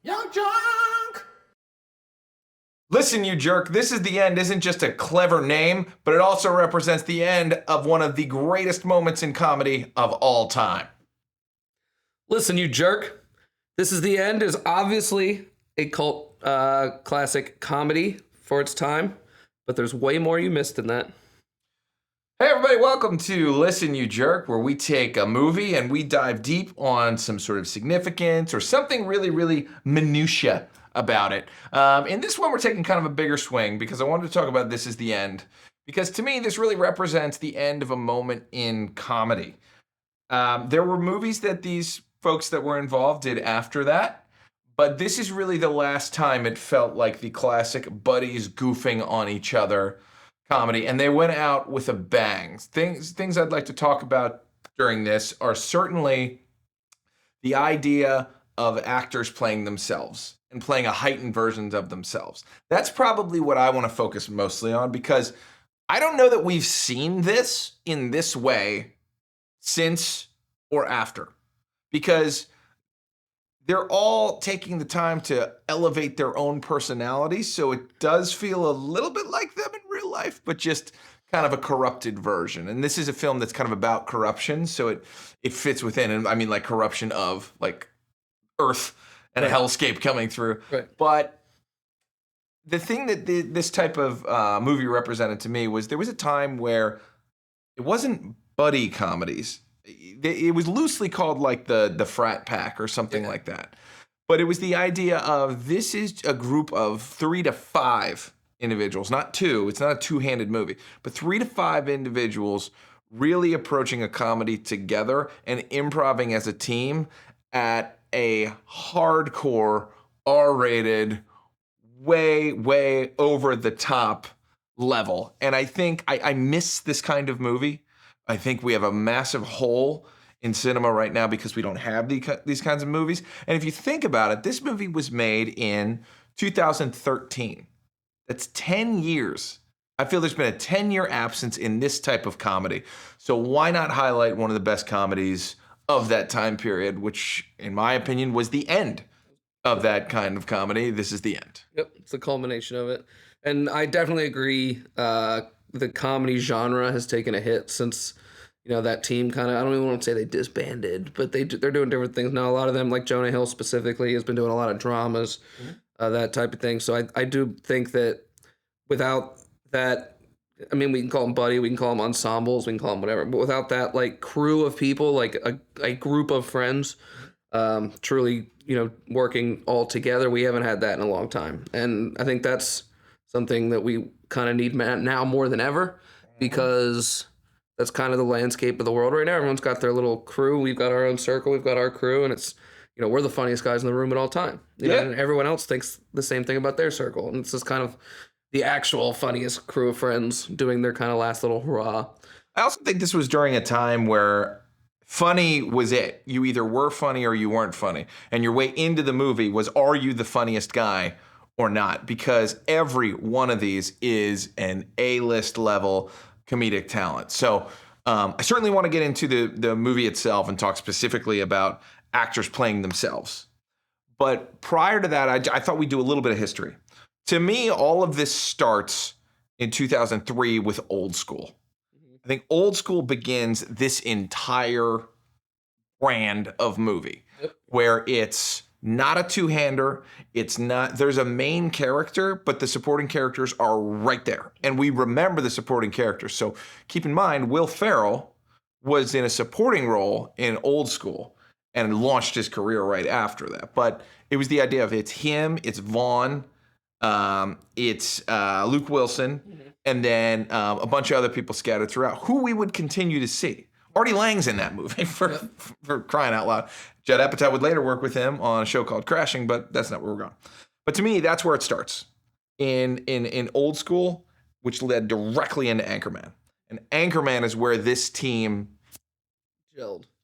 YUNKJunk! Listen, you jerk, This Is the End isn't just a clever name, but it also represents the end of one of the greatest moments in comedy of all time. Listen, you jerk. This Is the End is obviously a cult classic comedy for its time, but there's way more you missed in that. Hey everybody, welcome to Listen You Jerk, where we take a movie and we dive deep on some sort of significance or something really minutia about it. In this one, we're taking kind of a bigger swing because I wanted to talk about This Is the End, because to me, this really represents the end of a moment in comedy. There were movies that these folks that were involved did after that, but this is really the last time it felt like the classic buddies goofing on each other comedy, and they went out with a bang. Things I'd like to talk about during this are certainly the idea of actors playing themselves and playing a heightened version of themselves. That's probably what I want to focus mostly on, because I don't know that we've seen this in this way since or after, because they're all taking the time to elevate their own personalities, so it does feel a little bit like them in real life, but just kind of a corrupted version. And this is a film that's kind of about corruption, so it fits within. And I mean, like, corruption of like Earth and a hellscape coming through. Right. But the thing that this type of movie represented to me was there was a time where it wasn't buddy comedies. It was loosely called like the frat pack or something like that. But it was the idea of, this is a group of 3 to 5 individuals, not two. It's not a two-handed movie, but 3 to 5 individuals really approaching a comedy together and improvising as a team at a hardcore, R-rated, way over the top level. And I think I miss this kind of movie. I think we have a massive hole in cinema right now because we don't have these kinds of movies. And if you think about it, this movie was made in 2013. That's 10 years. I feel there's been a 10-year absence in this type of comedy. So why not highlight one of the best comedies of that time period, which, in my opinion, was the end of that kind of comedy. This is the end. Yep, it's the culmination of it. And I definitely agree. The comedy genre has taken a hit since, that team kind of, I don't even want to say they disbanded, but they're doing different things now. A lot of them, like Jonah Hill specifically, has been doing a lot of dramas, that type of thing. So I do think that without that, I mean, we can call them buddy, we can call them ensembles, we can call them whatever, but without that, like, crew of people, like a group of friends, truly, working all together, we haven't had that in a long time. And I think that's something that we kind of need now more than ever, because that's kind of the landscape of the world right now. Everyone's got their little crew. We've got our own circle. We've got our crew, and it's, we're the funniest guys in the room at all time. And everyone else thinks the same thing about their circle. And it's just kind of the actual funniest crew of friends doing their kind of last little hurrah. I also think this was during a time where funny was it. You either were funny or you weren't funny. And your way into the movie was, are you the funniest guy or not? Because every one of these is an A-list level comedic talent. So I certainly want to get into the movie itself and talk specifically about actors playing themselves. But prior to that, I thought we'd do a little bit of history. To me, all of this starts in 2003 with Old School. I think Old School begins this entire brand of movie, where it's not a two-hander. It's not, there's a main character, but the supporting characters are right there. And we remember the supporting characters. So keep in mind, Will Ferrell was in a supporting role in Old School and launched his career right after that. But it was the idea of, it's him, it's Vaughn, it's Luke Wilson, and then a bunch of other people scattered throughout, who we would continue to see. Artie Lang's in that movie, for crying out loud. Judd Apatow would later work with him on a show called Crashing, but that's not where we're going. But to me, that's where it starts. In Old School, which led directly into Anchorman. And Anchorman is where this team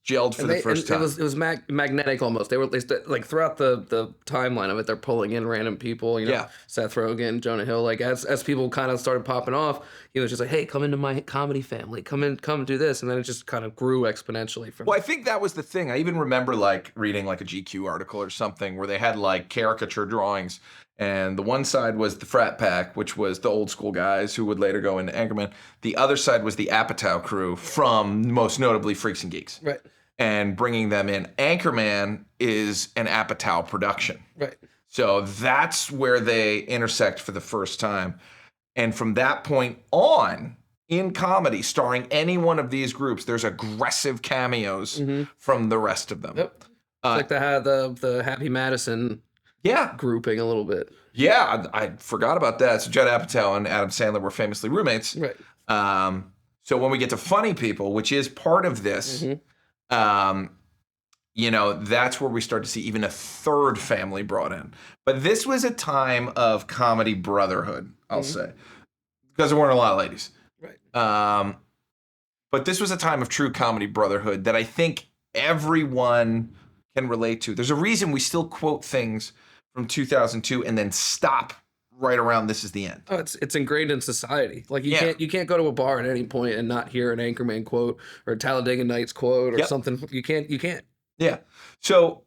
gelled for And the they first and time. it was magnetic almost. They were like throughout the timeline of it, they're pulling in random people. Yeah. Seth Rogen, Jonah Hill. Like as people kind of started popping off, he was just like, "Hey, come into my comedy family. Come do this." And then it just kind of grew exponentially from. Well, I think that was the thing. I even remember like reading like a GQ article or something where they had like caricature drawings, and the one side was the frat pack, which was the old school guys who would later go into Anchorman. The other side was the Apatow crew from most notably Freaks and Geeks. Right. And bringing them in. Anchorman is an Apatow production. Right. So that's where they intersect for the first time. And from that point on, in comedy, starring any one of these groups, there's aggressive cameos from the rest of them. Yep. It's like the Happy Madison Yeah. grouping a little bit. Yeah, I forgot about that. So Judd Apatow and Adam Sandler were famously roommates. Right. So when we get to funny people, which is part of this, that's where we start to see even a third family brought in. But this was a time of comedy brotherhood, I'll say, because there weren't a lot of ladies. Right. But this was a time of true comedy brotherhood that I think everyone can relate to. There's a reason we still quote things from 2002 and then stop right around "This Is the End." Oh, it's ingrained in society. Like you can't go to a bar at any point and not hear an Anchorman quote or a Talladega Nights quote or something. You can't. Yeah. So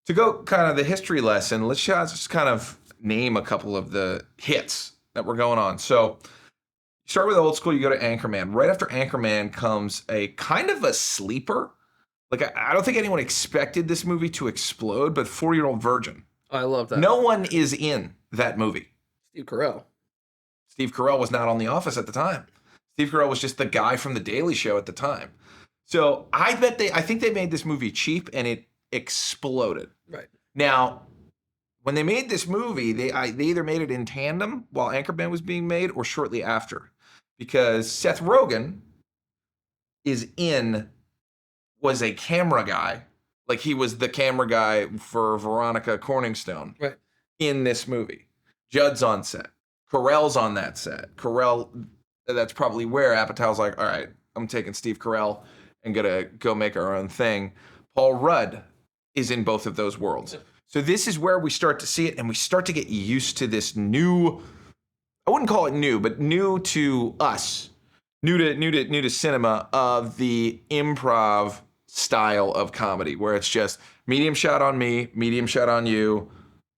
to go kind of the history lesson, let's just kind of name a couple of the hits that were going on. So you start with old school, you go to Anchorman. Right after Anchorman comes a kind of a sleeper. Like I don't think anyone expected this movie to explode, but 40-Year-Old Virgin. Oh, I love that. No one is in that movie. Steve Carell. Steve Carell was not on The Office at the time. Steve Carell was just the guy from The Daily Show at the time. So I think they made this movie cheap and it exploded. Right. Now, when they made this movie, they either made it in tandem while Anchorman was being made or shortly after. Because Seth Rogen was a camera guy. Like he was the camera guy for Veronica Corningstone in this movie. Judd's on set. Carell's on that set. That's probably where Apatow's like, all right, I'm taking Steve Carell and gonna go make our own thing. Paul Rudd is in both of those worlds. So this is where we start to see it, and we start to get used to this new, I wouldn't call it new, but new to us, new to cinema, of the improv style of comedy, where it's just medium shot on me, medium shot on you.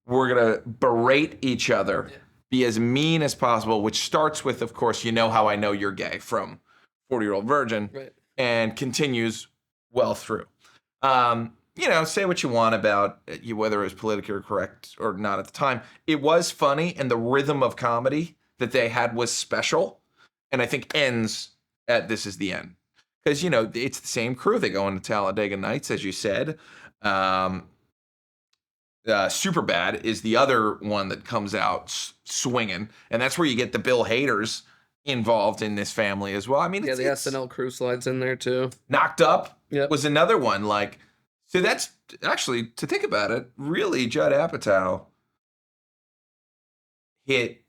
We're gonna berate each other, be as mean as possible, which starts with, of course, "You know how I know you're gay" from 40-Year-Old Virgin, and continues well through. Say what you want about whether it was politically correct or not at the time. It was funny, and the rhythm of comedy that they had was special, and I think ends at "This Is the End." Because, it's the same crew. They go into Talladega Nights, as you said. Superbad is the other one that comes out swinging, and that's where you get the Bill Haders involved in this family as well. I mean, the SNL crew slides in there too. Knocked Up was another one. Like, so that's actually, to think about it, really Judd Apatow hit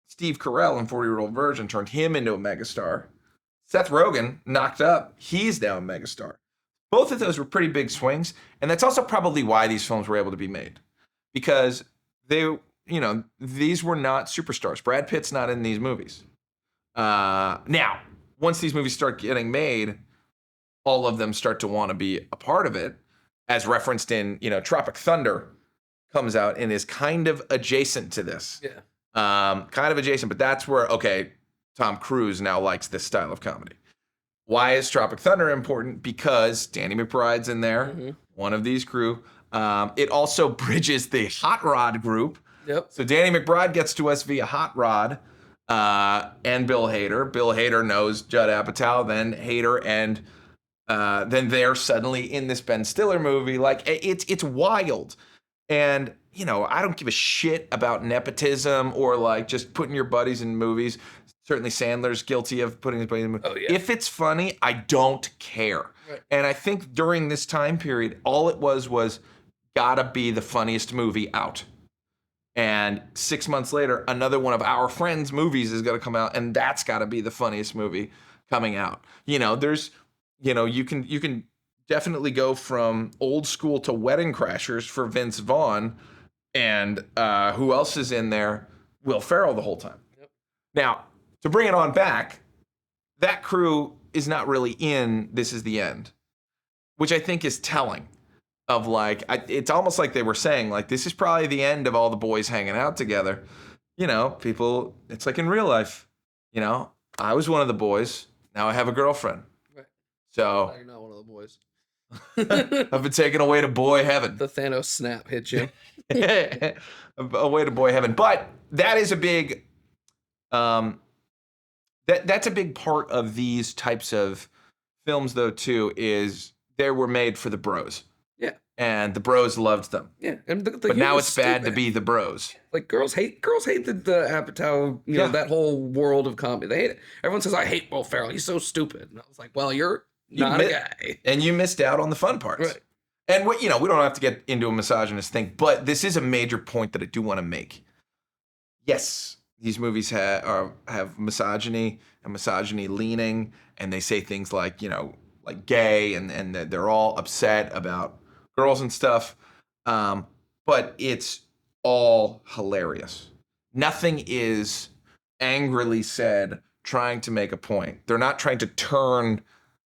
Steve Carell in 40-Year-Old Virgin, turned him into a megastar. Seth Rogen, Knocked Up, he's now a megastar. Both of those were pretty big swings, and that's also probably why these films were able to be made. Because these were not superstars. Brad Pitt's not in these movies. Now, once these movies start getting made, all of them start to want to be a part of it, as referenced in, Tropic Thunder comes out and is kind of adjacent to this. Yeah. Kind of adjacent, but that's where, Tom Cruise now likes this style of comedy. Why is Tropic Thunder important? Because Danny McBride's in there, one of these crew. It also bridges the Hot Rod group. Yep. So Danny McBride gets to us via Hot Rod and Bill Hader. Bill Hader knows Judd Apatow, then Hader, and then they're suddenly in this Ben Stiller movie. Like, it's wild. And, I don't give a shit about nepotism or like just putting your buddies in movies. Certainly Sandler's guilty of putting his buddies in movies. Oh, yeah. If it's funny, I don't care. Right. And I think during this time period, all it was gotta be the funniest movie out. And 6 months later, another one of our friends' movies is gonna come out, and that's gotta be the funniest movie coming out. You can definitely go from Old School to Wedding Crashers for Vince Vaughn. And who else is in there? Will Ferrell the whole time. Yep. Now, to bring it on back, that crew is not really in This Is the End, which I think is telling of like, it's almost like they were saying, like, this is probably the end of all the boys hanging out together. You know, people, it's like in real life, you know, I was one of the boys. Now I have a girlfriend. Right. So You're not one of the boys. I've been taken away to boy heaven. The Thanos snap hit you. Away to boy heaven. But that is a big, that's a big part of these types of films, though, too, is they were made for the bros. Yeah. And the bros loved them. Yeah. And but now it's bad to be the bros. Like girls hate the Apatow, you know, that whole world of comedy. They hate it. Everyone says, I hate Will Ferrell. He's so stupid. And I was like, well, you're not a guy. And you missed out on the fun parts. Right. And what, you know, we don't have to get into a misogynist thing, but this is a major point that I do want to make. Yes, these movies have misogyny and misogyny leaning, and they say things like, you know, like gay, and they're all upset about girls and stuff. But it's all hilarious. Nothing is angrily said trying to make a point. They're not trying to turn.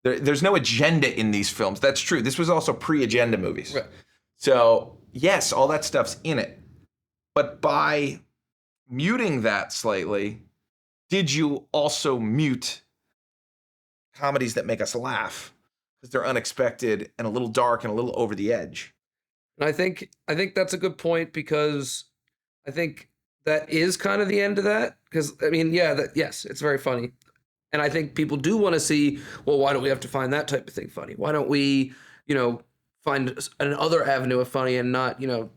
There's no agenda in these films. That's true. This was also pre-agenda movies. Right. So, yes, all that stuff's in it. But by muting that slightly, did you also mute comedies that make us laugh? Because they're unexpected and a little dark and a little over the edge. And I think that's a good point, because I think that is kind of the end of that. Because, I mean, yes, it's very funny. And I think people do want to see, well, why don't we have to find that type of thing funny? Why don't we, you know, find another avenue of funny and not, you know,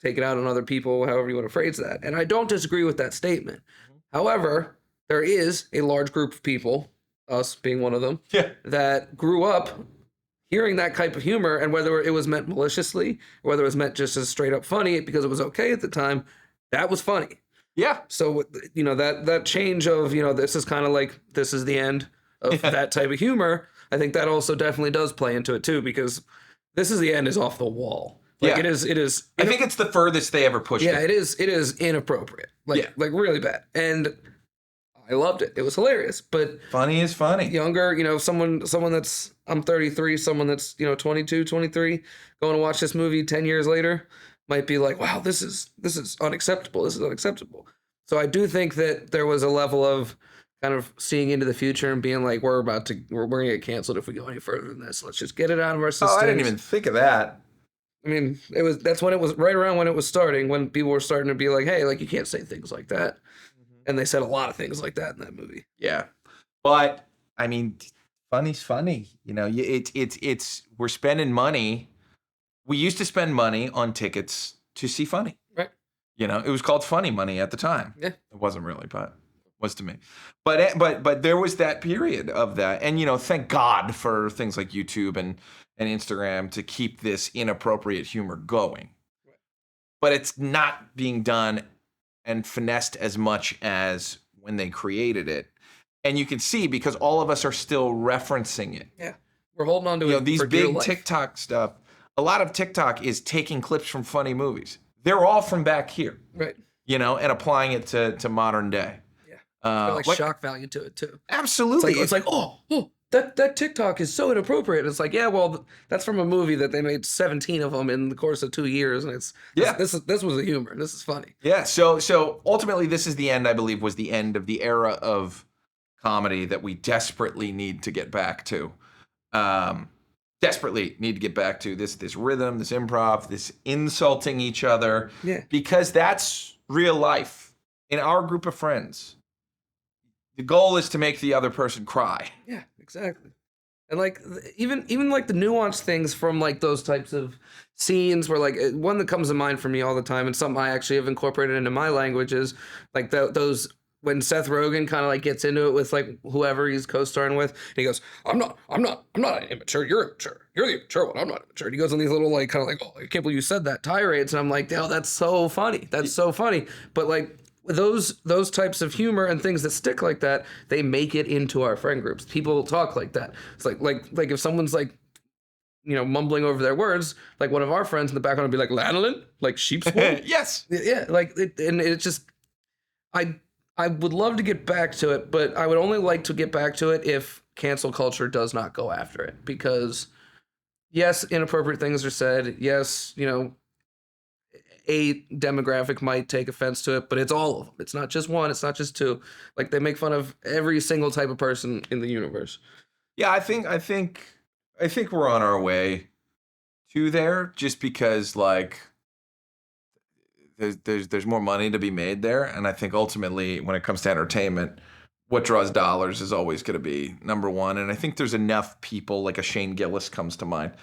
take it out on other people, however you want to phrase that. And I don't disagree with that statement. However, there is a large group of people, us being one of them, that grew up hearing that type of humor, and whether it was meant maliciously, or whether it was meant just as straight up funny because it was okay at the time, that was funny. Yeah. So, you know, that change of, you know, this is kind of like, this is the end of that type of humor. I think that also definitely does play into it too, because This Is the End is off the wall. Like it is. I think it's the furthest they ever pushed it. Yeah, it is inappropriate. Like really bad. And I loved it. It was hilarious. But funny is funny. Younger, you know, someone that's, I'm 33, someone that's, you know, 22, 23, going to watch this movie 10 years later might be like, wow, this is unacceptable. This is unacceptable. So I do think that there was a level of kind of seeing into the future and being like, we're going to get canceled if we go any further than this. Let's just get it out of our system. Oh, I didn't even think of that. I mean, that's when it was right around when it was starting, when people were starting to be like, hey, like, you can't say things like that. And they said a lot of things like that in that movie. Yeah. But I mean, funny's funny. You know, it's we're spending money. We used to spend money on tickets to see funny. Right. You know, it was called funny money at the time. Yeah. It wasn't really, but it was to me. But there was that period of that. And, you know, thank God for things like YouTube and Instagram to keep this inappropriate humor going. Right. But it's not being done and finessed as much as when they created it. And you can see, because all of us are still referencing it. Yeah. We're holding on to it. These big TikTok stuff. A lot of TikTok is taking clips from funny movies. They're all from back here. Right. You know, and applying it to modern day. Yeah. Like shock value to it too. Absolutely. It's like oh, that TikTok is so inappropriate. It's like, yeah, well, that's from a movie that they made 17 of them in the course of 2 years, and this was a humor. This is funny. Yeah. So ultimately, This Is the End, I believe, was the end of the era of comedy that we desperately need to get back to. Desperately need to get back to this rhythm, this improv, this insulting each other. Yeah. Because that's real life. In our group of friends, the goal is to make the other person cry. Yeah, exactly. And like even like the nuanced things from like those types of scenes where, like, one that comes to mind for me all the time, and something I actually have incorporated into my language, is like those when Seth Rogen kind of like gets into it with like whoever he's co-starring with, and he goes, I'm not immature, you're immature. You're the immature one, I'm not immature. And he goes on these little like kind of like, oh, I can't believe you said that tirades, and I'm like, oh, that's so funny. That's so funny. But like those types of humor and things that stick like that, they make it into our friend groups. People talk like that. It's like if someone's like mumbling over their words, like one of our friends in the background would be like, lanolin, like sheep's wool. Yes. Yeah, like and it's just I would love to get back to it, but I would only like to get back to it if cancel culture does not go after it. Because yes, inappropriate things are said. Yes, a demographic might take offense to it, but it's all of them. It's not just one. It's not just two. Like they make fun of every single type of person in the universe. Yeah, I think we're on our way to there, just because like there's more money to be made there, and I think ultimately when it comes to entertainment, what draws dollars is always going to be number one. And I think there's enough people, like a Shane Gillis comes to mind,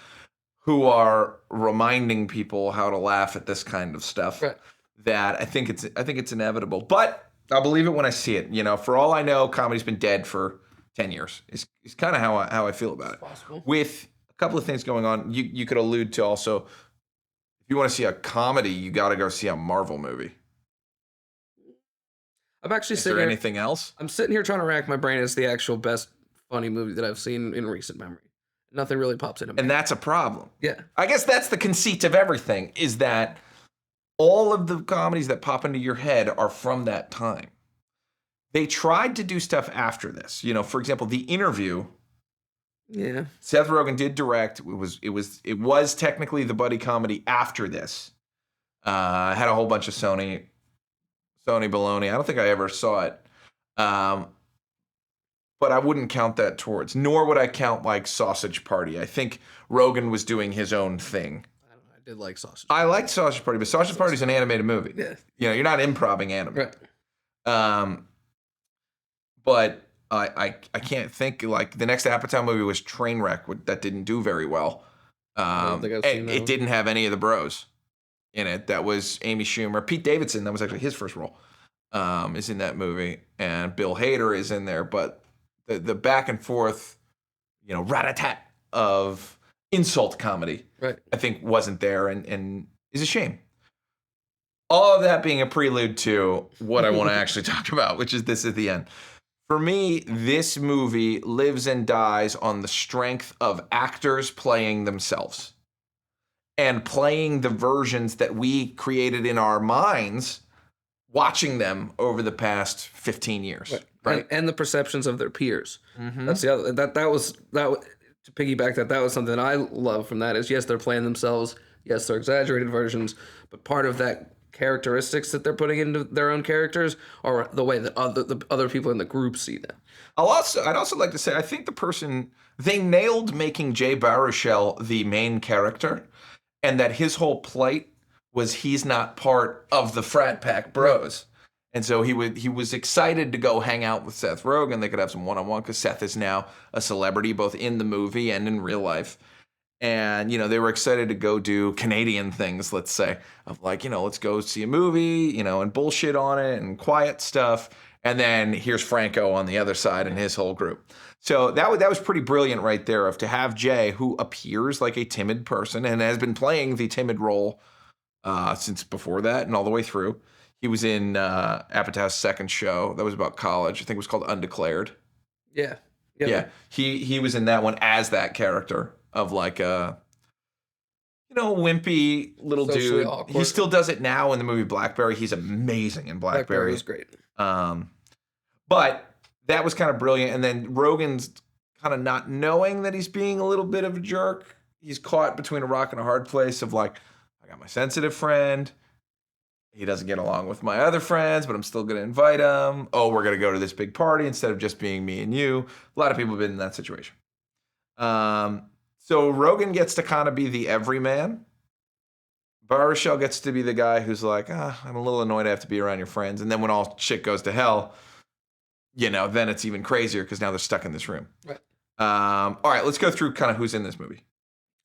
who are reminding people how to laugh at this kind of stuff. Right. That I think it's inevitable. But I'll believe it when I see it. For all I know, comedy's been dead for 10 years. It's kind of how I feel about it. Possible. With a couple of things going on, you could allude to also, if you want to see a comedy, you got to go see a Marvel movie. I'm actually Is there sitting here. anything else? I'm sitting here trying to rack my brain as the actual best funny movie that I've seen in recent memory. Nothing really pops into me. And that's a problem. Yeah. I guess that's the conceit of everything, is that all of the comedies that pop into your head are from that time. They tried to do stuff after this. For example, The Interview. Yeah. Seth Rogen did direct. It was technically the buddy comedy after this. Had a whole bunch of Sony baloney. I don't think I ever saw it. But I wouldn't count that towards, nor would I count like Sausage Party. I think Rogen was doing his own thing. I don't know. I did like Sausage. I liked Sausage Party, but Sausage Party is an animated movie. Yeah. You're not improvising anime. Right. But I can't think, like, the next Apatow movie was Trainwreck, that didn't do very well. I don't think I've seen that It one. didn't have any of the bros in it. That was Amy Schumer. Pete Davidson, that was actually his first role, is in that movie. And Bill Hader is in there. But the back and forth, rat-a-tat of insult comedy, Right. I think wasn't there, and is a shame. All of that being a prelude to what I want to actually talk about, which is this at the end. For me, this movie lives and dies on the strength of actors playing themselves and playing the versions that we created in our minds, watching them over the past 15 years. Right. And the perceptions of their peers. Mm-hmm. That's the other. That was to piggyback that. That was something I love from that. Is yes, they're playing themselves. Yes, they're exaggerated versions, but part of that characteristics that they're putting into their own characters are the way that the other people in the group see them. I'd also like to say, I think they nailed making Jay Baruchel the main character, and that his whole plight was he's not part of the frat pack bros. And so he was excited to go hang out with Seth Rogen. They could have some one-on-one, because Seth is now a celebrity both in the movie and in real life. And, they were excited to go do Canadian things, let's say, of like, let's go see a movie, and bullshit on it and quiet stuff. And then here's Franco on the other side and his whole group. So that was pretty brilliant right there, to have Jay, who appears like a timid person and has been playing the timid role since before that and all the way through. He was in Apatow's second show that was about college. I think it was called Undeclared. Yeah. Yeah. He was in that one as that character of like a, wimpy little Socially dude. awkward. He still does it now in the movie Blackberry. He's amazing in Blackberry. was great. But that was kind of brilliant. And then Rogen's kind of not knowing that he's being a little bit of a jerk. He's caught between a rock and a hard place of like, I got my sensitive friend. He doesn't get along with my other friends, but I'm still going to invite him. Oh, we're going to go to this big party instead of just being me and you. A lot of people have been in that situation. So Rogen gets to kind of be the everyman. Baruchel gets to be the guy who's like, I'm a little annoyed I have to be around your friends. And then when all shit goes to hell, then it's even crazier because now they're stuck in this room. Right. All right, let's go through kind of who's in this movie.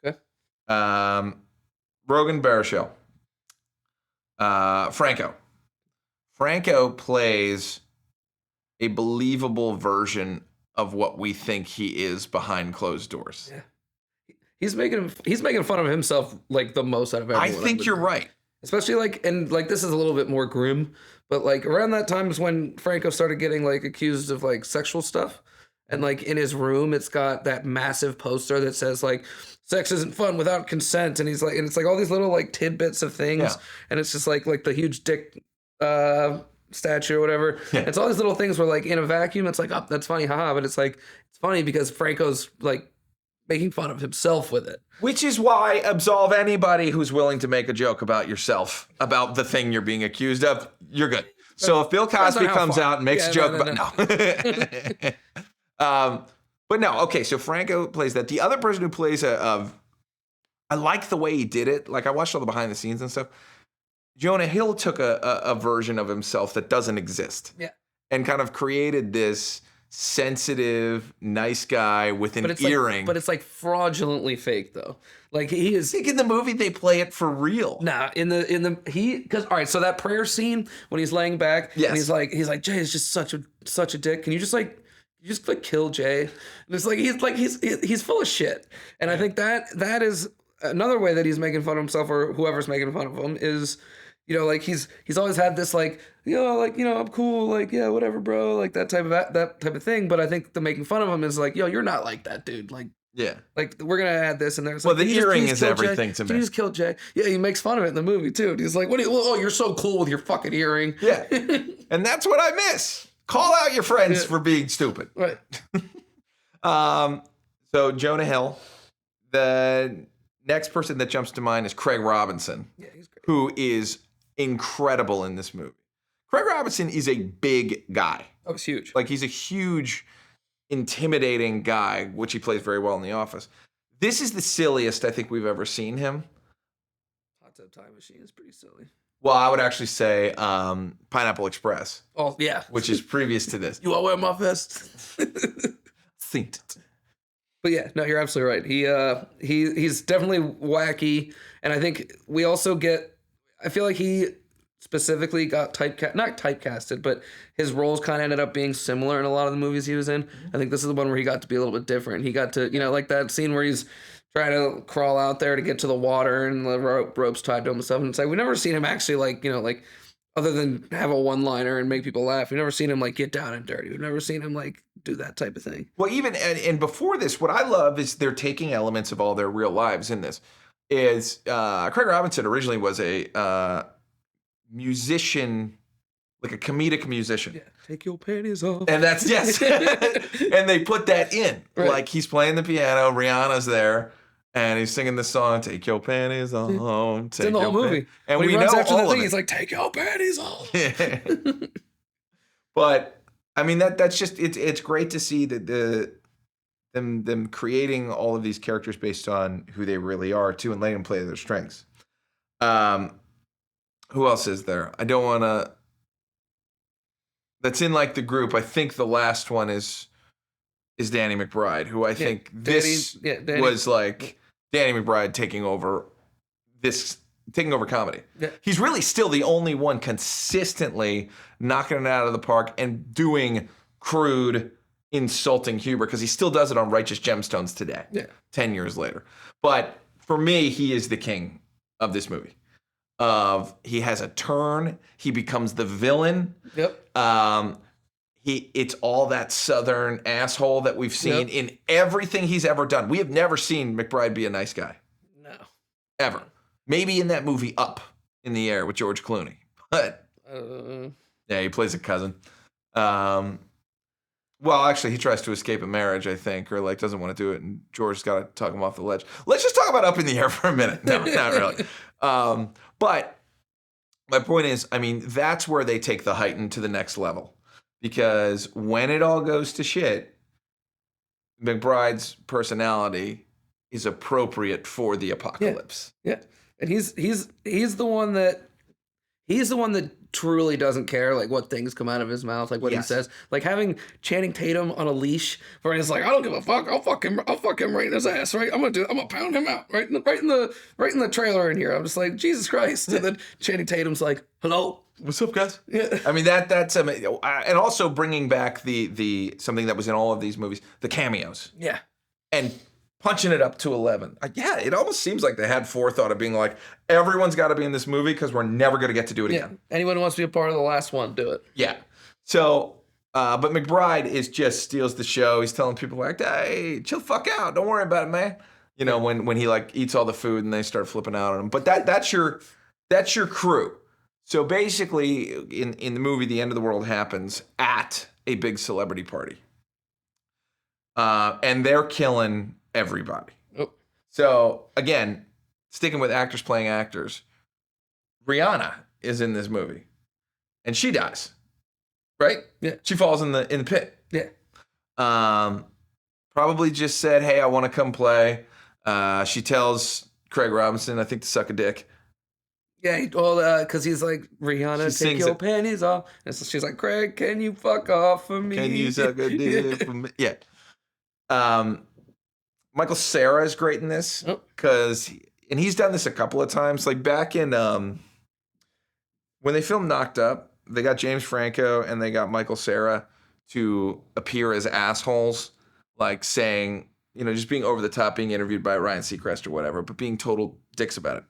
Okay. Rogen, Baruchel. Franco plays a believable version of what we think he is behind closed doors. Yeah. He's making fun of himself like the most out of everyone. I think you're right. Especially this is a little bit more grim, but like around that time is when Franco started getting like accused of like sexual stuff. And like in his room, it's got that massive poster that says like sex isn't fun without consent. And he's like, and it's like all these little like tidbits of things. Yeah. And it's just like the huge dick statue or whatever. Yeah. It's all these little things where like in a vacuum, it's like, oh, that's funny, haha. But it's like, it's funny because Franco's like making fun of himself with it. Which is why absolve anybody who's willing to make a joke about yourself, about the thing you're being accused of. You're good. So if Bill Cosby comes out and makes a joke about but no, okay, so Franco plays that. The other person who plays I like the way he did it. Like I watched all the behind the scenes and stuff. Jonah Hill took a version of himself that doesn't exist. Yeah. And kind of created this sensitive, nice guy with an earring. But it's like fraudulently fake though. Like he is. I think in the movie they play it for real. Nah, because all right, so that prayer scene when he's laying back, yes. and he's like Jay is just such a dick. Can you just kill Jay? And it's like he's full of shit. And I think that is another way that he's making fun of himself, or whoever's making fun of him is, you know, like he's always had this like, like, I'm cool, like, yeah, whatever, bro, like that type of thing. But I think the making fun of him is like, you're not like that, dude. Like, yeah, like we're gonna add this in there. It's well, like, the earring is everything to me. You just killed Jay. Yeah, he makes fun of it in the movie too. He's like, you're so cool with your fucking earring. Yeah, and that's what I miss. Call out your friends for being stupid. Right. So Jonah Hill. The next person that jumps to mind is Craig Robinson. Yeah, he's great. Who is incredible in this movie. Craig Robinson is a big guy. Oh, it's huge. Like he's a huge, intimidating guy, which he plays very well in The Office. This is the silliest I think we've ever seen him. Hot Tub Time Machine is pretty silly. Well, I would actually say Pineapple Express. Oh, yeah. Which is previous to this. You all wear my vest? Seen it. But yeah, no, you're absolutely right. He's definitely wacky. And I think we also I feel like he specifically got not typecasted, but his roles kind of ended up being similar in a lot of the movies he was in. I think this is the one where he got to be a little bit different. He got to, like that scene where he's trying to crawl out there to get to the water and the rope's tied to him and stuff. And it's like, we've never seen him actually like other than have a one-liner and make people laugh. We've never seen him like get down and dirty. We've never seen him like do that type of thing. Well, even, and before this, what I love is they're taking elements of all their real lives in this. Is Craig Robinson originally was a musician, like a comedic musician. Yeah, take your panties off. And that's, yes. And they put that in. Right. Like he's playing the piano, Rihanna's there, and he's singing the song, take your panties off. It's in the whole movie. And when we he runs know after all the thing, of it. he's like, take your panties off. But, I mean, that's just, it's great to see that them creating all of these characters based on who they really are too, and letting them play their strengths. Who else is there? I don't want to. That's in like the group. I think the last one is Danny McBride, who I think this was like Danny McBride taking over comedy. Yeah. He's really still the only one consistently knocking it out of the park and doing crude, insulting humor, because he still does it on Righteous Gemstones today, 10 years later. But for me, he is the king of this movie. He has a turn. He becomes the villain. Yep. It's all that Southern asshole that we've seen in everything he's ever done. We have never seen McBride be a nice guy. No. Ever. Maybe in that movie Up in the Air with George Clooney. But yeah, he plays a cousin. Well, actually, he tries to escape a marriage, I think, or like doesn't want to do it, and George's got to talk him off the ledge. Let's just talk about Up in the Air for a minute. No, not really. But my point is, I mean, that's where they take the heighten to the next level, because when it all goes to shit, McBride's personality is appropriate for the apocalypse. Yeah. And he's the one that truly doesn't care like what things come out of his mouth, like what he says. Like having Channing Tatum on a leash where he's like, I don't give a fuck, I'll fuck him right in his ass, right? I'm gonna pound him out right in the trailer in here. I'm just like, Jesus Christ. And then Channing Tatum's like, hello. What's up, guys? Yeah. I mean, that's amazing. And also bringing back the something that was in all of these movies, the cameos. Yeah. And punching it up to 11. Yeah, it almost seems like they had forethought of being like, everyone's got to be in this movie because we're never going to get to do it again. Anyone who wants to be a part of the last one, do it. Yeah. So But McBride just steals the show. He's telling people like, "Hey, chill the fuck out. Don't worry about it, man." You know, when he like eats all the food and they start flipping out on him. But that's your crew. So basically, in the movie, the end of the world happens at a big celebrity party, and they're killing everybody. Oh. So again, sticking with actors playing actors, Rihanna is in this movie, and she dies. Right? Yeah. She falls in the pit. Yeah. Probably just said, "Hey, I want to come play." She tells Craig Robinson, I think, to suck a dick. Yeah, because he's like, Rihanna, take your panties off. And so she's like, Craig, can you fuck off for me? Can you suck a dick for me? Yeah. Michael Cera is great in this because, and he's done this a couple of times. Like back in when they filmed Knocked Up, they got James Franco and they got Michael Cera to appear as assholes, like saying, you know, just being over the top, being interviewed by Ryan Seacrest or whatever, but being total dicks about it.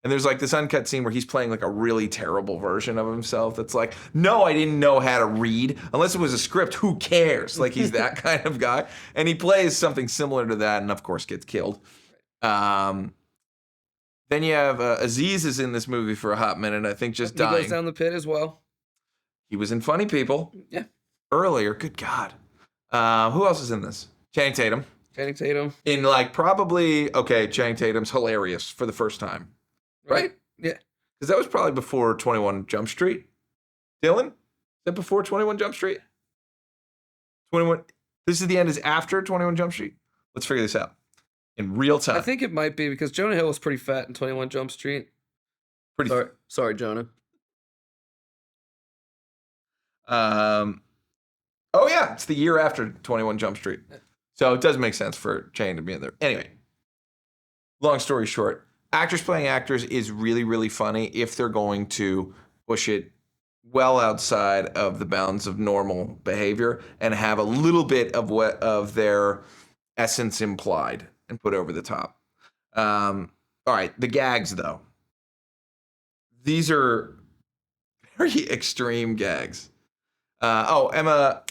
And there's like this uncut scene where he's playing like a really terrible version of himself that's like, no, I didn't know how to read. Unless it was a script, who cares? Like he's that kind of guy. And he plays something similar to that and of course gets killed. Then you have Aziz is in this movie for a hot minute, I think just dying. He goes down the pit as well. He was in Funny People. Yeah. Earlier. Good God. Who else is in this? Channing Tatum. Channing Tatum. In like probably, okay, Channing Tatum's hilarious for the first time. Right? Yeah. Because that was probably before 21 Jump Street. Dylan? Is that before 21 Jump Street? 21. This is the end is after 21 Jump Street? Let's figure this out. In real time. I think it might be because Jonah Hill was pretty fat in 21 Jump Street. Sorry, Jonah. Oh yeah, it's the year after 21 Jump Street. So it does make sense for Channing to be in there. Anyway, long story short, actors playing actors is really, really funny if they're going to push it well outside of the bounds of normal behavior and have a little bit of their essence implied and put over the top. All right, the gags though. These are very extreme gags. Emma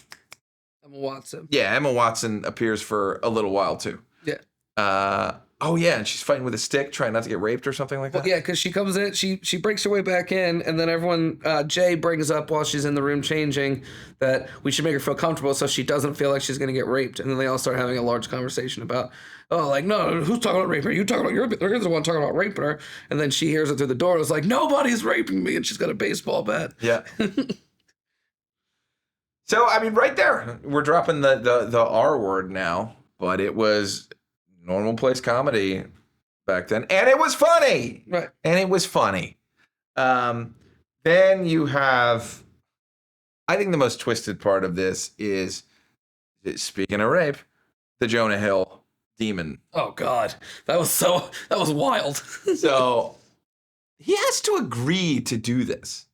Watson. Yeah, Emma Watson appears for a little while too. Yeah. And she's fighting with a stick, trying not to get raped or something like that. Well, yeah, because she comes in, she breaks her way back in, and then everyone, Jay brings up while she's in the room changing that we should make her feel comfortable so she doesn't feel like she's going to get raped. And then they all start having a large conversation about, no, who's talking about raping her? You talking about, you're the one talking about raping her. And then she hears it through the door. It's like, nobody's raping me. And she's got a baseball bat. Yeah. So, I mean, right there, we're dropping the R word now, but it was normal place comedy back then. And it was funny. Right. And it was funny. Then you have, I think the most twisted part of this is, speaking of rape, the Jonah Hill demon. Oh, God. That was wild. So he has to agree to do this.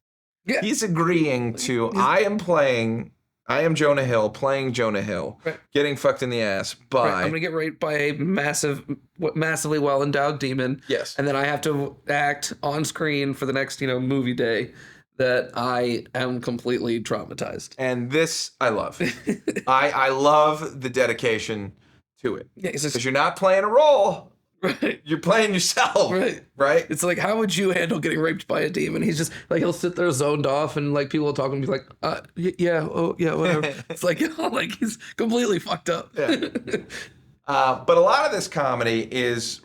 Yeah. He's agreeing to, I am Jonah Hill, playing Jonah Hill, right, getting fucked in the ass by... Right, I'm going to get raped by a massively well-endowed demon. Yes. And then I have to act on screen for the next, movie day that I am completely traumatized. And this, I love. I love the dedication to it. Yeah, because you're not playing a role. Right. You're playing yourself. Right. It's like, how would you handle getting raped by a demon? He's just like, he'll sit there zoned off and like people will talk and be like, yeah, whatever. It's like, like he's completely fucked up. Yeah. But a lot of this comedy is,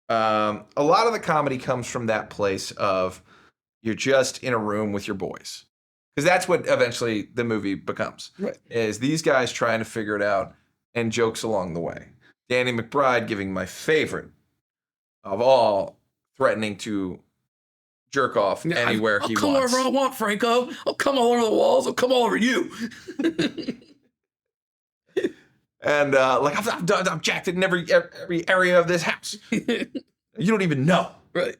a lot of the comedy comes from that place of you're just in a room with your boys. Because that's what eventually the movie becomes. Right. Is these guys trying to figure it out and jokes along the way. Danny McBride giving my favorite of all, threatening to jerk off anywhere he wants. I'll come wherever I want, Franco. I'll come all over the walls. I'll come all over you. And I've jacked it in every area of this house. You don't even know. Right.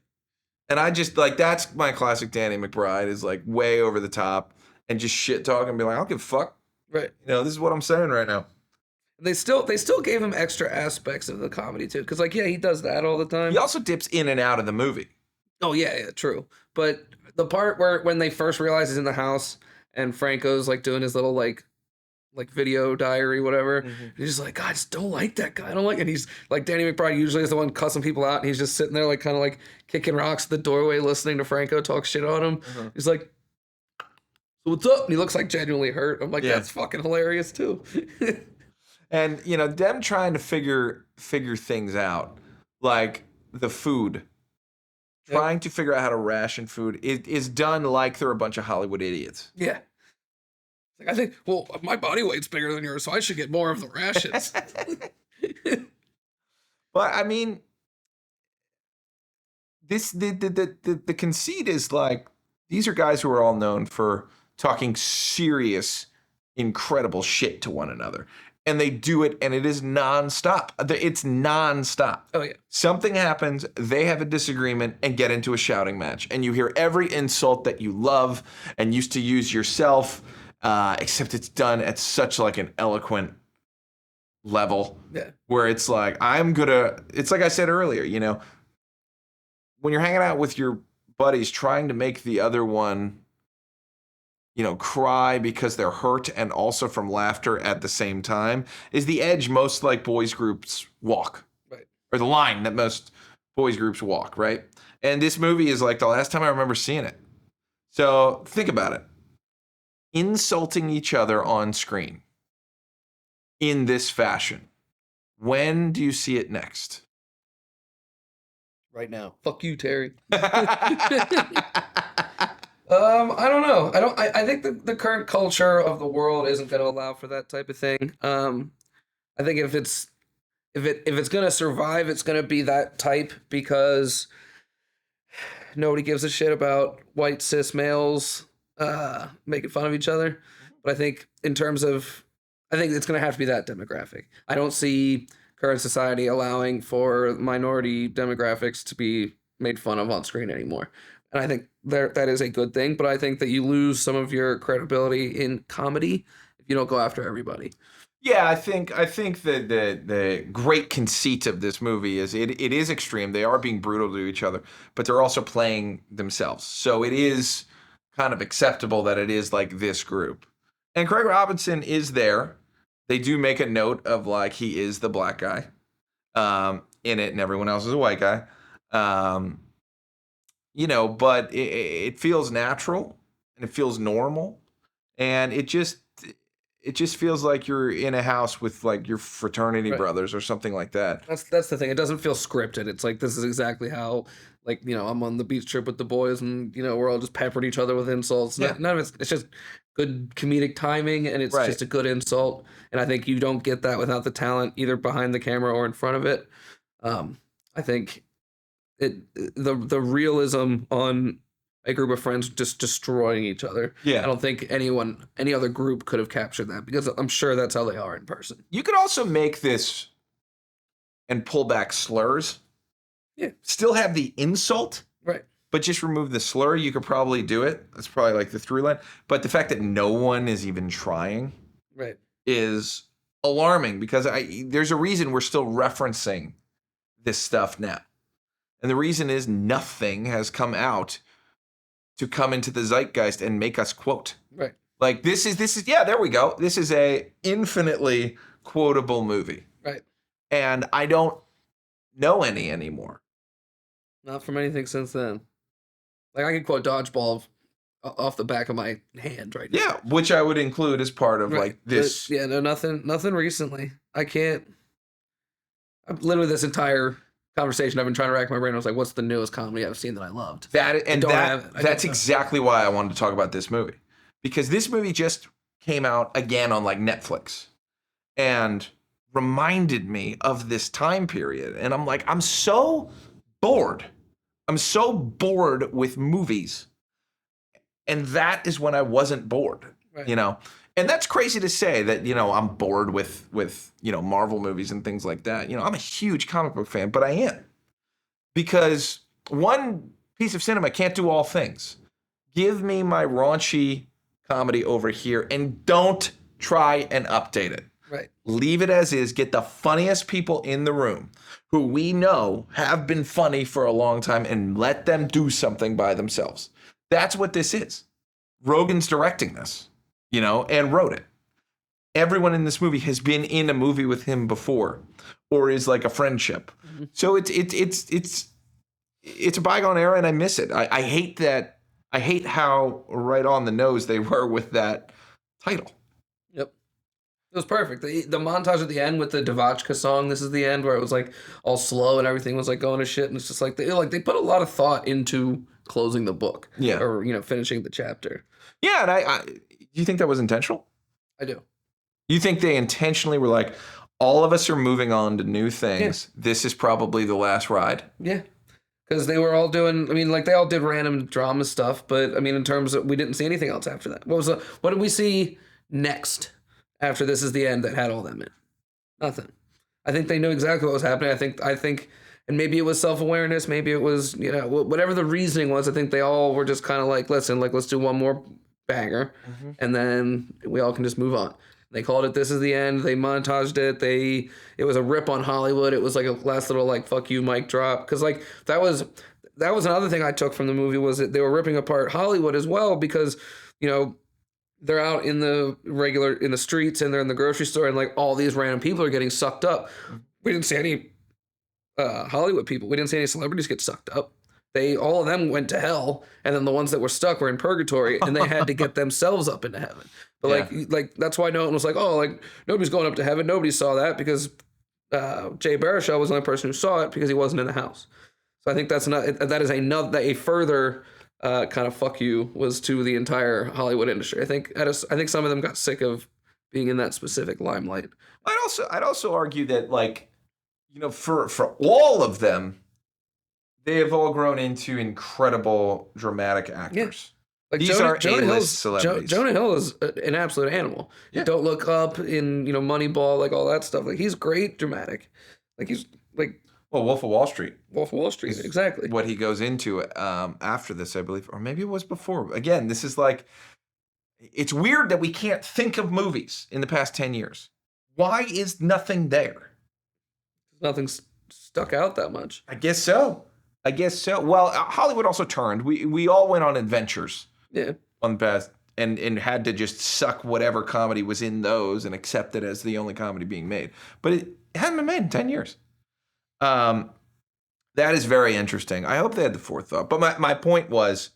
And I just, like, that's my classic Danny McBride, is like way over the top and just shit talk and be like, I don't give a fuck. Right. This is what I'm saying right now. They still gave him extra aspects of the comedy too, because like he does that all the time. He also dips in and out of the movie. Oh yeah, true. But the part when they first realize he's in the house and Franco's like doing his little like like video diary, whatever. Mm-hmm. He's just like, God, I just don't like that guy. I don't like it. And he's like, Danny McBride usually is the one cussing people out, and he's just sitting there like kind of like kicking rocks at the doorway, listening to Franco talk shit on him. He's like, so what's up? And he looks like genuinely hurt. I'm like, Yeah. that's fucking hilarious too. And you know, them trying to figure things out, like the food, trying to figure out how to ration food is done like they're a bunch of Hollywood idiots. Yeah. Like, I think, well, my body weight's bigger than yours, so I should get more of the rations. But I mean, the conceit is like these are guys who are all known for talking serious, incredible shit to one another. And they do it, and it is nonstop. It's nonstop. Oh, yeah. Something happens, they have a disagreement, and get into a shouting match. And you hear every insult that you love and used to use yourself, except it's done at such like an eloquent level. Yeah. Where it's like, it's like I said earlier, you know, when you're hanging out with your buddies trying to make the other one, you know, cry because they're hurt and also from laughter at the same time is the edge most like boys groups walk. Right. Or the line that most boys groups walk, right? And this movie is like the last time I remember seeing it. So think about it. Insulting each other on screen in this fashion. When do you see it next? Right now. Fuck you, Terry. I don't know. I think the current culture of the world isn't going to allow for that type of thing. I think if it's going to survive, it's going to be that type because nobody gives a shit about white cis males making fun of each other. But I think in terms of, I think it's going to have to be that demographic. I don't see current society allowing for minority demographics to be made fun of on screen anymore. And I think that is a good thing, but I think that you lose some of your credibility in comedy if you don't go after everybody. Yeah, I think that the great conceit of this movie is it is extreme. They are being brutal to each other, but they're also playing themselves. So it is kind of acceptable that it is like this group. And Craig Robinson is there. They do make a note of like he is the black guy in it, and everyone else is a white guy. You know, but it feels natural and it feels normal, and it just feels like you're in a house with like your fraternity brothers or something like that. That's the thing. It doesn't feel scripted. It's like this is exactly how, like, you know, I'm on the beach trip with the boys, and you know we're all just peppering each other with insults. Yeah. None of it's just good comedic timing, and it's just a good insult. And I think you don't get that without the talent either behind the camera or in front of it. I think the realism on a group of friends just destroying each other. Yeah. I don't think any other group could have captured that because I'm sure that's how they are in person. You could also make this and pull back slurs. Yeah. Still have the insult. Right. But just remove the slur. You could probably do it. That's probably like the through line. But the fact that no one is even trying is alarming because there's a reason we're still referencing this stuff now. And the reason is nothing has come out to come into the zeitgeist and make us quote. Right. Like this is yeah, there we go. This is a infinitely quotable movie. Right. And I don't know any anymore. Not from anything since then. Like I could quote Dodgeball off the back of my hand right now. Yeah, which I would include as part of like this. But, yeah, no, nothing recently. I can't. Literally, this entire conversation I've been trying to rack my brain. I was like, "What's the newest comedy I've seen that I loved?" That's exactly why I wanted to talk about this movie, because this movie just came out again on like Netflix, and reminded me of this time period. And I'm like, I'm so bored. I'm so bored with movies, and that is when I wasn't bored. Right. You know. And that's crazy to say that, you know, I'm bored with, you know, Marvel movies and things like that. You know, I'm a huge comic book fan, but I am. Because one piece of cinema can't do all things. Give me my raunchy comedy over here and don't try and update it. Right. Leave it as is. Get the funniest people in the room who we know have been funny for a long time and let them do something by themselves. That's what this is. Rogen's directing this. You know, and wrote it. everyone in this movie has been in a movie with him before, or is like a friendship. Mm-hmm. So it's a bygone era, and I miss it. I hate that. I hate how right on the nose they were with that title. Yep. It was perfect. The montage at the end with the Devachka song, "This Is the End," where it was like all slow and everything was like going to shit, and it's just like they put a lot of thought into closing the book, Yeah. or finishing the chapter. Yeah, and I do you think that was intentional? I do. You think they intentionally were like, all of us are moving on to new things. Yeah. This is probably the last ride. Yeah. Because they were all doing, they all did random drama stuff, but in terms of, we didn't see anything else after that. What did we see next after This Is the End that had all them in? Nothing. I think they knew exactly what was happening. I think, and maybe it was self-awareness, maybe it was, whatever the reasoning was, I think they all were just kind of like, listen, let's do one more banger, and then we all can just move on. They called it This Is the End. They montaged it. It was a rip on Hollywood. It was like a last little like fuck you mic drop. Because like that was another thing I took from the movie, was that they were ripping apart Hollywood as well, because they're out in the streets, and they're in the grocery store, and like all these random people are getting sucked up. We didn't see any Hollywood people. We didn't see any celebrities get sucked up. All of them went to hell, and then the ones that were stuck were in purgatory, and they had to get themselves up into heaven. But like that's why no one was like, oh, like nobody's going up to heaven. Nobody saw that, because Jay Baruchel was the only person who saw it, because he wasn't in the house. So I think that is a further kind of fuck you was to the entire Hollywood industry. I think some of them got sick of being in that specific limelight. I'd also argue that, like, for all of them, they have all grown into incredible dramatic actors. Like these are A-list celebrities. Jonah Hill is an absolute animal. Yeah. Don't Look Up, in Moneyball, like all that stuff. Like he's great dramatic. Like he's like Wolf of Wall Street. Wolf of Wall Street, exactly. What he goes into after this, I believe, or maybe it was before. Again, this is like, it's weird that we can't think of movies in the past 10 years. Why is nothing there? Nothing's stuck out that much. I guess so. Well, Hollywood also turned. We all went on adventures. Yeah. On the past, and had to just suck whatever comedy was in those and accept it as the only comedy being made. But it hadn't been made in 10 years. That is very interesting. I hope they had the forethought. But my point was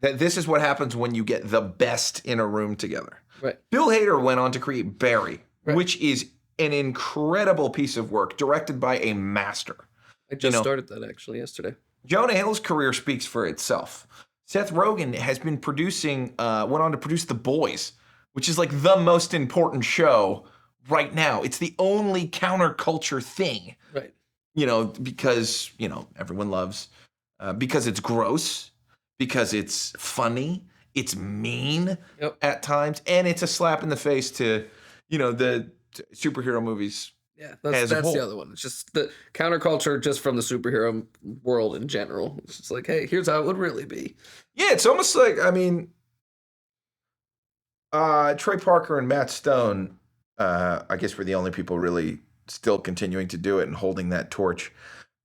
that this is what happens when you get the best in a room together. Right. Bill Hader went on to create Barry, which is an incredible piece of work directed by a master. I just started that actually yesterday. Jonah Hill's career speaks for itself. Seth Rogen has been went on to produce The Boys, which is like the most important show right now. It's the only counterculture thing. Right. Because, everyone loves, because it's gross, because it's funny, it's mean at times, and it's a slap in the face to, the superhero movies. Yeah, that's the other one. It's just the counterculture just from the superhero world in general. It's just like, hey, here's how it would really be. Yeah, it's almost like, Trey Parker and Matt Stone, I guess were the only people really still continuing to do it and holding that torch.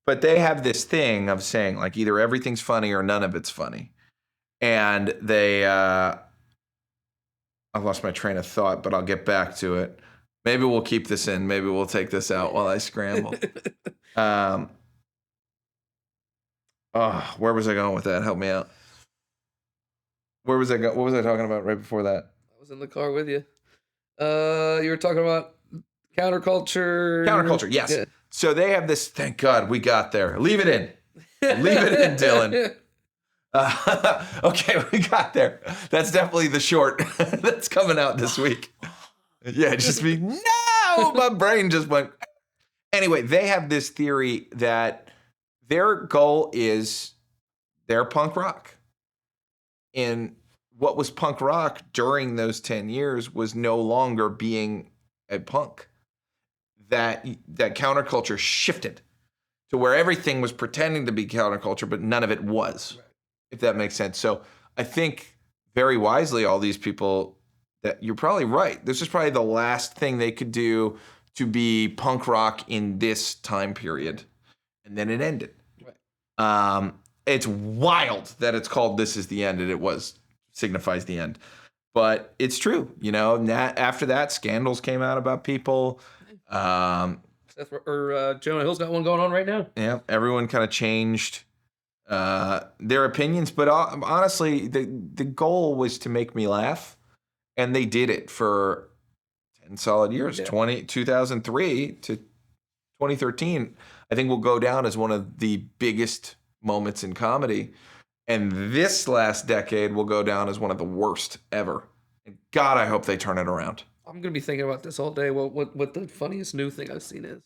But they have this thing of saying, like, either everything's funny or none of it's funny. And they, I lost my train of thought, but I'll get back to it. Maybe we'll keep this in. Maybe we'll take this out while I scramble. Where was I going with that? Help me out. Where was I going? What was I talking about right before that? I was in the car with you. You were talking about counterculture. Counterculture, yes. Yeah. So they have this, thank God we got there. Leave it in. Leave it in, Dylan. Okay, we got there. That's definitely the short that's coming out this week. Yeah, just be, no, my brain just went. Anyway, they have this theory that their goal is their punk rock. And what was punk rock during those 10 years was no longer being a punk. That counterculture shifted to where everything was pretending to be counterculture, but none of it was, if that makes sense. So I think very wisely, all these people, that you're probably right. This is probably the last thing they could do to be punk rock in this time period. And then it ended. Right. It's wild that it's called This Is the End, and it signifies the end. but it's true. You know, after that, scandals came out about people. Jonah Hill's got one going on right now. Yeah, everyone kind of changed their opinions, but honestly, the goal was to make me laugh, and they did it for 10 solid years. 2003 to 2013, I think will go down as one of the biggest moments in comedy, and this last decade will go down as one of the worst ever. And God, I hope they turn it around. I'm gonna be thinking about this all day. What the funniest new thing I've seen is.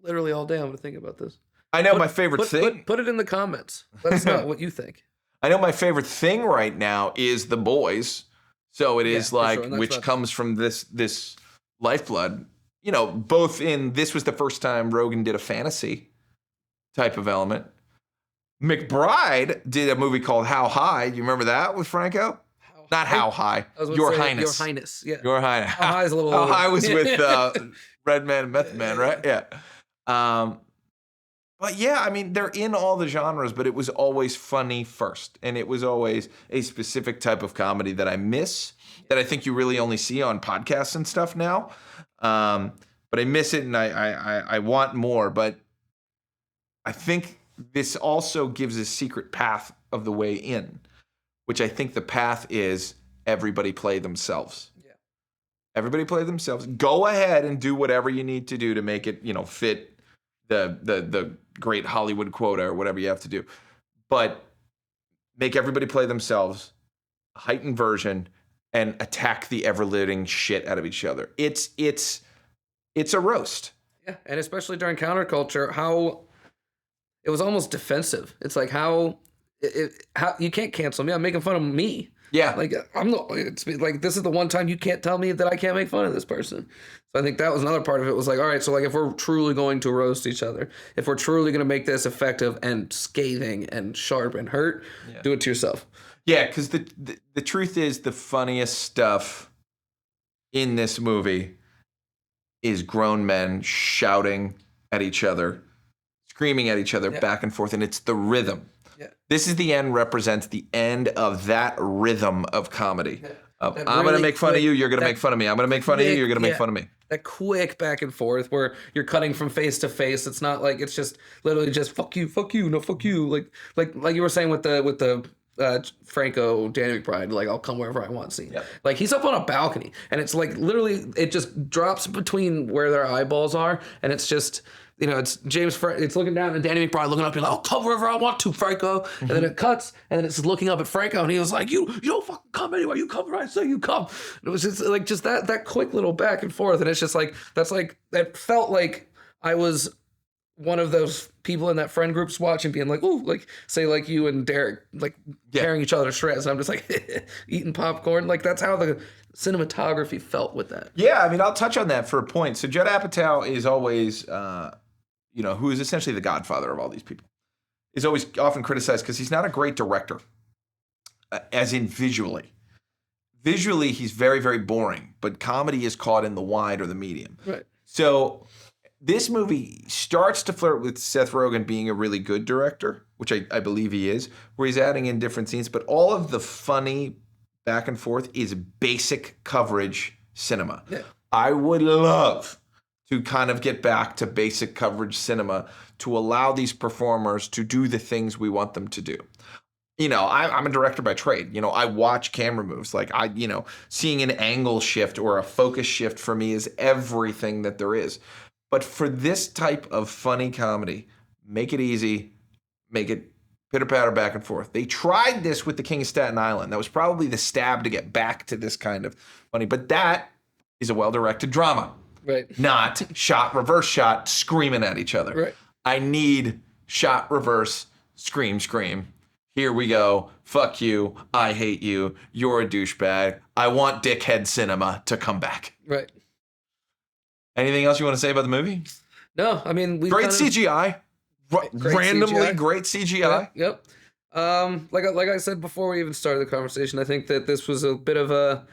Literally all day I'm gonna think about this. I know my favorite thing. Put it in the comments. Let us know what you think. I know my favorite thing right now is The Boys. So it is like, sure, which comes from this lifeblood. You know, both in, this was the first time Rogan did a fantasy type of element. McBride did a movie called How High. You remember that with Franco? Not How High. Your Highness. Your Highness, yeah. Your Highness. How High is a little... How High was with Red Man and Meth Man, right? Yeah. But yeah, I mean, they're in all the genres, but it was always funny first. And it was always a specific type of comedy that I miss, that I think you really only see on podcasts and stuff now. But I miss it, and I want more. But I think this also gives a secret path of the way in, which I think the path is everybody play themselves. Yeah. Everybody play themselves. Go ahead and do whatever you need to do to make it, you know, fit the great Hollywood quota or whatever you have to do. But make everybody play themselves, a heightened version, and attack the ever-living shit out of each other. It's a roast. Yeah, and especially during counterculture, how it was almost defensive. It's like how you can't cancel me. I'm making fun of me. Yeah. Like it's like, this is the one time you can't tell me that I can't make fun of this person. So I think that was another part of it, was like, all right, so like if we're truly going to roast each other, if we're truly going to make this effective and scathing and sharp and hurt, do it to yourself. Yeah, because the truth is, the funniest stuff in this movie is grown men shouting at each other, screaming at each other back and forth, and it's the rhythm. Yeah. This is the end, represents the end of that rhythm of comedy. Yeah. I'm really going to make fun of you, you're going to make fun of me. I'm going to make fun of you, you're going to make fun of me. That quick back and forth where you're cutting from face to face. It's not like, it's just literally just fuck you, no fuck you. Like you were saying with the Franco Danny McBride, like I'll come wherever I want scene. Yep. Like he's up on a balcony and it's like literally it just drops between where their eyeballs are, and it's just, you know, it's it's looking down and Danny McBride looking up, and like, I'll come wherever I want to, Franco. And then it cuts and then it's looking up at Franco, and he was like, you don't fucking come anywhere, you come where I say you come. And it was just like that quick little back and forth, and it's just like that felt like I was one of those people in that friend groups watching, being like, ooh, like say like you and Derek like tearing each other to shreds, and I'm just like eating popcorn. Like that's how the cinematography felt with that. Yeah, I mean, I'll touch on that for a point. So Judd Apatow is always who is essentially the godfather of all these people, is always often criticized because he's not a great director, as in visually. Visually, he's very, very boring, but comedy is caught in the wide or the medium. Right. So this movie starts to flirt with Seth Rogen being a really good director, which I believe he is, where he's adding in different scenes, but all of the funny back and forth is basic coverage cinema. Yeah. I would love to kind of get back to basic coverage cinema to allow these performers to do the things we want them to do. You know, I'm a director by trade. You know, I watch camera moves. Like seeing an angle shift or a focus shift for me is everything that there is. But for this type of funny comedy, make it easy, make it pitter-patter back and forth. They tried this with The King of Staten Island. That was probably the stab to get back to this kind of funny. But that is a well-directed drama. Right. Not shot, reverse shot, screaming at each other. Right. I need shot, reverse, scream, scream. Here we go. Fuck you. I hate you. You're a douchebag. I want dickhead cinema to come back. Right. Anything else you want to say about the movie? No, I mean, great CGI. Randomly great CGI. Yep. Like I said before we even started the conversation, I think that this was a bit of a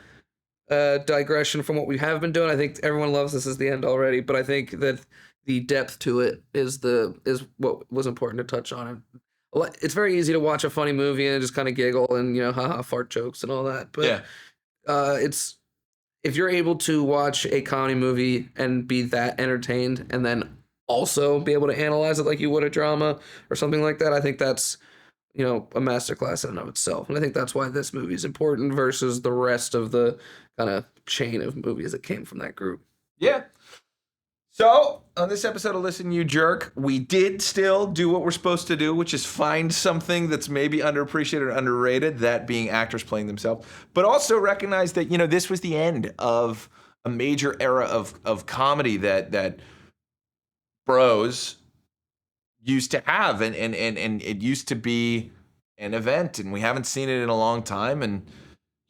digression from what we have been doing. I think everyone loves this as the end already, but I think that the depth to it is what was important to touch on. It's very easy to watch a funny movie and just kind of giggle and haha, fart jokes and all that. But It's if you're able to watch a comedy movie and be that entertained, and then also be able to analyze it like you would a drama or something like that, I think that's a masterclass in and of itself. And I think that's why this movie is important versus the rest of the kind of chain of movies that came from that group. Yeah. So, on this episode of Listen You Jerk, we did still do what we're supposed to do, which is find something that's maybe underappreciated or underrated, that being actors playing themselves, but also recognize that, this was the end of a major era of comedy that bros used to have, and it used to be an event, and we haven't seen it in a long time. And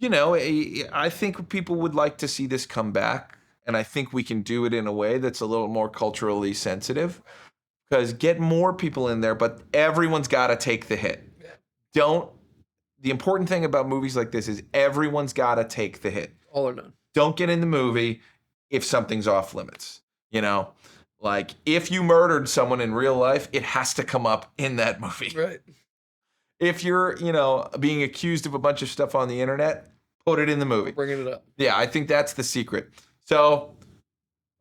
I think people would like to see this come back, and I think we can do it in a way that's a little more culturally sensitive, because get more people in there, but everyone's got to take the hit. The important thing about movies like this is everyone's got to take the hit. All or none. Don't get in the movie if something's off limits. Like, if you murdered someone in real life, it has to come up in that movie. Right. If you're, being accused of a bunch of stuff on the internet, put it in the movie. Bringing it up. Yeah, I think that's the secret. So,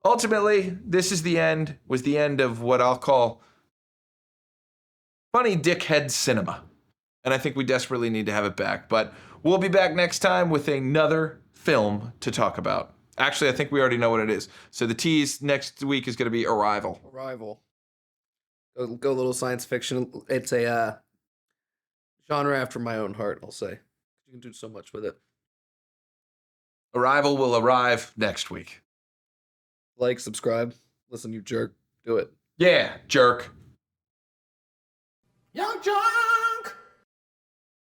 ultimately, this is was the end of what I'll call funny dickhead cinema. And I think we desperately need to have it back. But we'll be back next time with another film to talk about. Actually, I think we already know what it is. So the tease next week is going to be Arrival. Go a little science fiction. It's a genre after my own heart, I'll say. You can do so much with it. Arrival will arrive next week. Like, subscribe, listen, you jerk. Do it. Yeah, jerk. YUNKJunk!